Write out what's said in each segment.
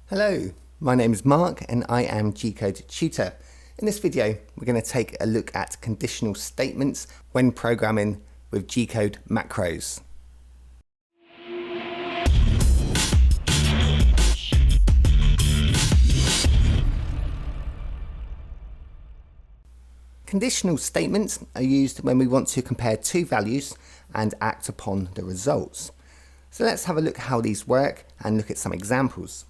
Hello, my name is Mark and I am G-Code Tutor. In this video, we're going to take a look at conditional statements when programming with G-Code macros. Conditional statements are used when we want to compare two values and act upon the results. So let's have a look how these work and look at some examples.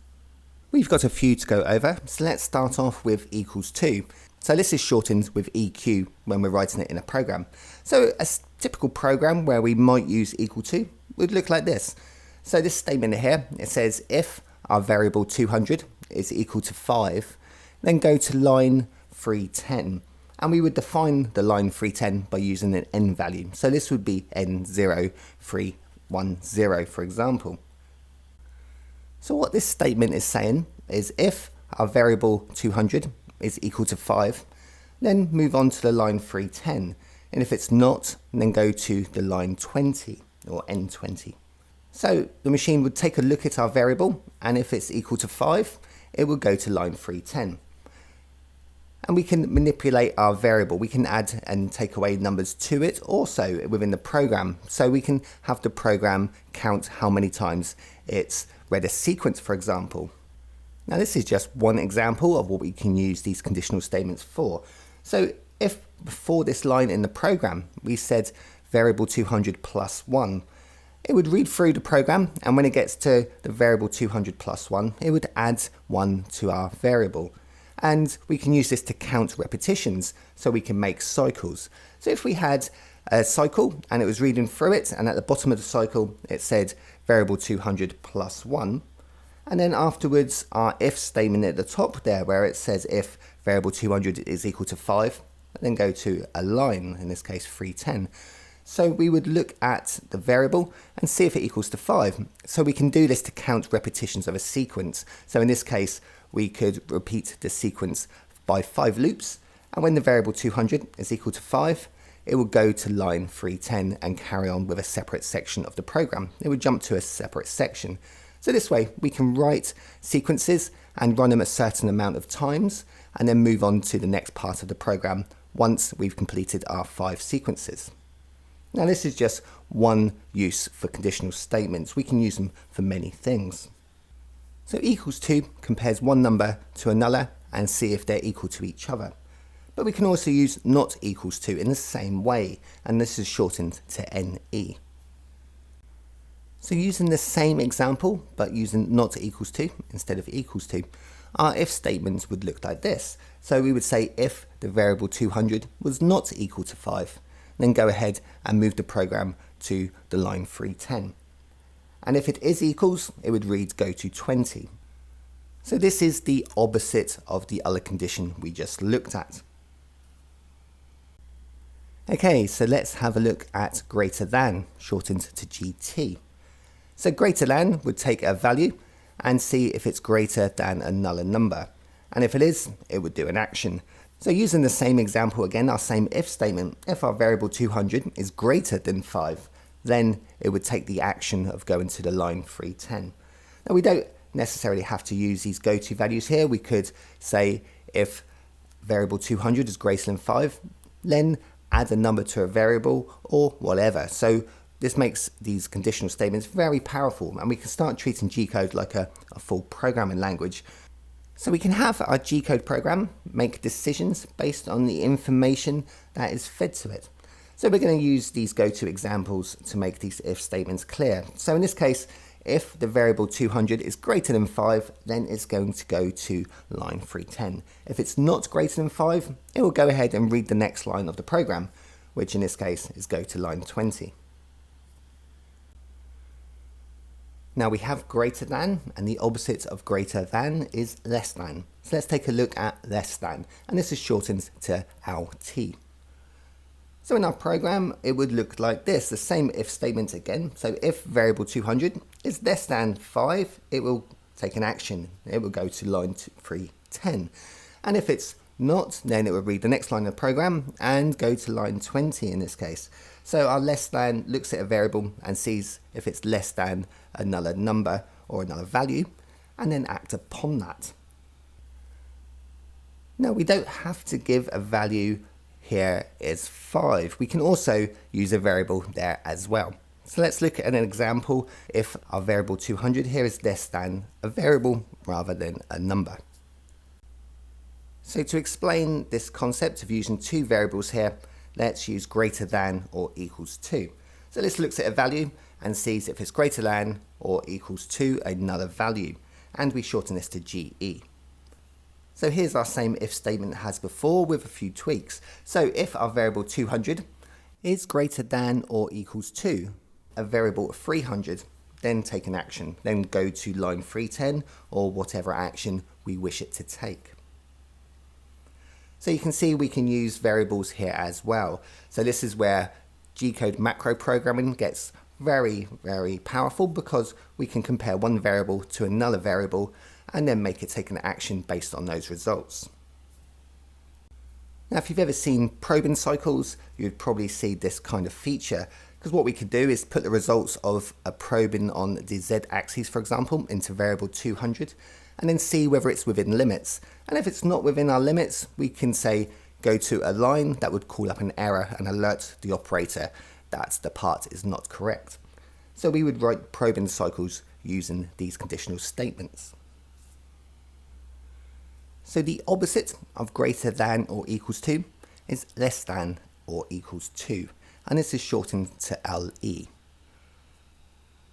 We've got a few to go over, so let's start off with equals to. So this is shortened with EQ when we're writing it in a program. So a typical program where we might use equal to would look like this. So this statement here, it says if our variable 200 is equal to 5, then go to line 310. And we would define the line 310 by using an n value. So this would be n0310, for example. So what this statement is saying is if our variable 200 is equal to 5, then move on to the line 310. And if it's not, then go to the line 20 or n20. So the machine would take a look at our variable, and if it's equal to 5, it will go to line 310. And we can manipulate our variable. We can add and take away numbers to it also within the program. So we can have the program count how many times it's read a sequence, for example. Now this is just one example of what we can use these conditional statements for. So if before this line in the program we said variable 200 plus 1, it would read through the program, and when it gets to the variable 200 plus 1, it would add 1 to our variable. And we can use this to count repetitions, so we can make cycles. So if we had a cycle and it was reading through it, and at the bottom of the cycle it said variable 200 plus 1, and then afterwards our if statement at the top there where it says if variable 200 is equal to 5, then go to a line, in this case 310. So we would look at the variable and see if it equals to 5. So we can do this to count repetitions of a sequence. So in this case, we could repeat the sequence by 5 loops, and when the variable 200 is equal to 5, it will go to line 310 and carry on with a separate section of the program. It would jump to a separate section. So this way we can write sequences and run them a certain amount of times, and then move on to the next part of the program once we've completed our 5 sequences. Now this is just one use for conditional statements. We can use them for many things. So equals to compares one number to another and see if they're equal to each other. But we can also use not equals to in the same way, and this is shortened to NE. So using the same example, but using not equals to instead of equals to, our if statements would look like this. So we would say if the variable 200 was not equal to 5, then go ahead and move the program to the line 310. And if it is equals, it would read go to 20. So this is the opposite of the other condition we just looked at. Okay, so let's have a look at greater than, shortened to GT. So greater than would take a value and see if it's greater than another number. And if it is, it would do an action. So using the same example again, our same if statement, if our variable 200 is greater than 5, then it would take the action of going to the line 310. Now we don't necessarily have to use these go-to values here. We could say if variable 200 is greater than 5, then add a number to a variable or whatever. So this makes these conditional statements very powerful, and we can start treating G-code like a full programming language. So we can have our G-code program make decisions based on the information that is fed to it. So we're going to use these go-to examples to make these if statements clear. So in this case, if the variable 200 is greater than 5, then it's going to go to line 310. If it's not greater than 5, it will go ahead and read the next line of the program, which in this case is go to line 20. Now we have greater than, and the opposite of greater than is less than. So let's take a look at less than, and this is shortened to LT. So in our program, it would look like this, the same if statement again. So if variable 200 is less than 5, it will take an action. It will go to line 310. And if it's not, then it will read the next line of the program and go to line 20 in this case. So our less than looks at a variable and sees if it's less than another number or another value, and then act upon that. Now we don't have to give a value here is 5. We can also use a variable there as well. So let's look at an example if our variable 200 here is less than a variable rather than a number. So to explain this concept of using two variables here, let's use greater than or equals to. So this looks at a value and sees if it's greater than or equals to another value, and we shorten this to GE. So here's our same if statement as before with a few tweaks. So if our variable 200 is greater than or equals to a variable of 300, then take an action. Then go to line 310 or whatever action we wish it to take. So you can see we can use variables here as well. So this is where G-code macro programming gets very, very powerful, because we can compare one variable to another variable and then make it take an action based on those results. Now if you've ever seen probing cycles, you'd probably see this kind of feature, because what we could do is put the results of a probing on the z-axis, for example, into variable 200 and then see whether it's within limits. And if it's not within our limits, we can say go to a line that would call up an error and alert the operator that the part is not correct. So we would write probing cycles using these conditional statements. So the opposite of greater than or equals to is less than or equals to, and this is shortened to LE.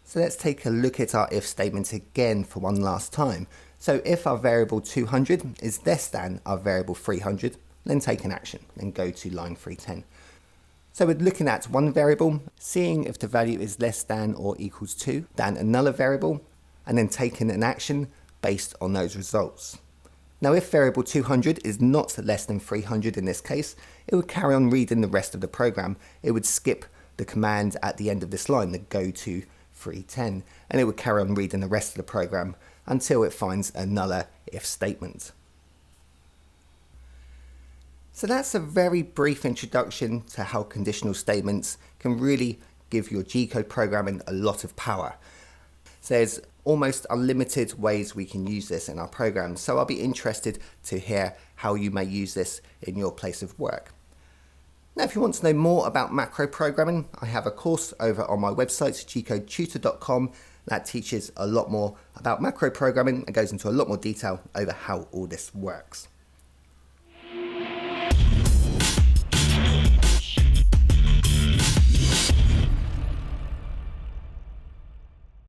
So let's take a look at our if statement again for one last time. So if our variable 200 is less than our variable 300, then take an action, then go to line 310. So we're looking at one variable, seeing if the value is less than or equals to than another variable, and then taking an action based on those results. Now if variable 200 is not less than 300 in this case, it would carry on reading the rest of the program. It would skip the command at the end of this line, the go to 310, and it would carry on reading the rest of the program until it finds another if statement. So that's a very brief introduction to how conditional statements can really give your G-code programming a lot of power. So there's almost unlimited ways we can use this in our programs, so I'll be interested to hear how you may use this in your place of work. Now if you want to know more about macro programming, I have a course over on my website, gcodetutor.com, that teaches a lot more about macro programming and goes into a lot more detail over how all this works.